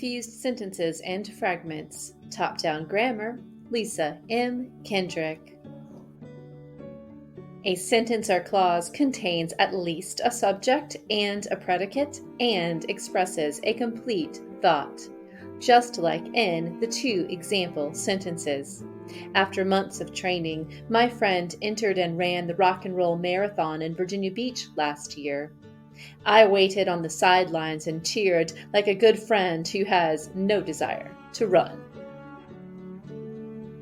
Fused Sentences and Fragments, Top-Down Grammar, Lisa M. Kendrick. A sentence or clause contains at least a subject and a predicate and expresses a complete thought, just like in the two example sentences. After months of training, my friend entered and ran the Rock and Roll Marathon in Virginia Beach last year. I waited on the sidelines and cheered like a good friend who has no desire to run.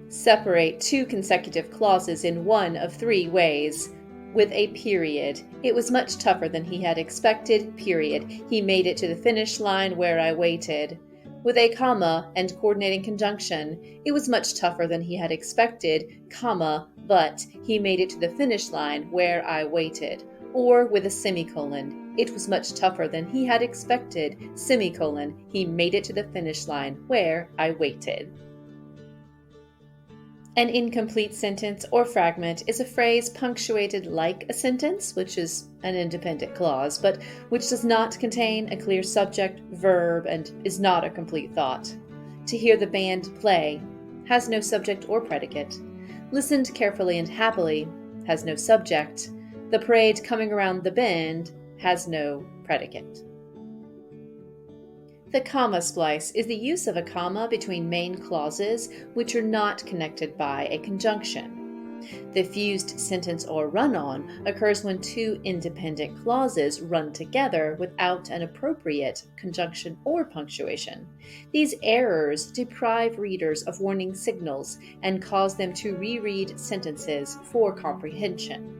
Separate two consecutive clauses in one of three ways. With a period. It was much tougher than he had expected, period. He made it to the finish line where I waited. With a comma and coordinating conjunction, it was much tougher than he had expected, comma, but he made it to the finish line where I waited. Or with a semicolon, it was much tougher than he had expected, semicolon, he made it to the finish line where I waited. An incomplete sentence or fragment is a phrase punctuated like a sentence, which is an independent clause, but which does not contain a clear subject, verb, and is not a complete thought. To hear the band play has no subject or predicate. Listened carefully and happily has no subject. The parade coming around the bend has no predicate. The comma splice is the use of a comma between main clauses which are not connected by a conjunction. The fused sentence or run-on occurs when two independent clauses run together without an appropriate conjunction or punctuation. These errors deprive readers of warning signals and cause them to reread sentences for comprehension.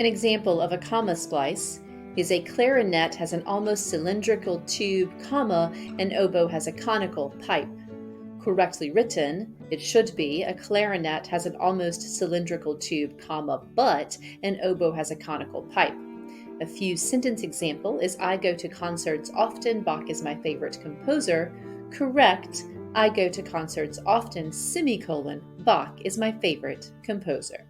An example of a comma splice is a clarinet has an almost cylindrical tube, comma, an oboe has a conical pipe. Correctly written, it should be a clarinet has an almost cylindrical tube, comma, but an oboe has a conical pipe. A few sentence example is I go to concerts often, Bach is my favorite composer. Correct, I go to concerts often, semicolon, Bach is my favorite composer.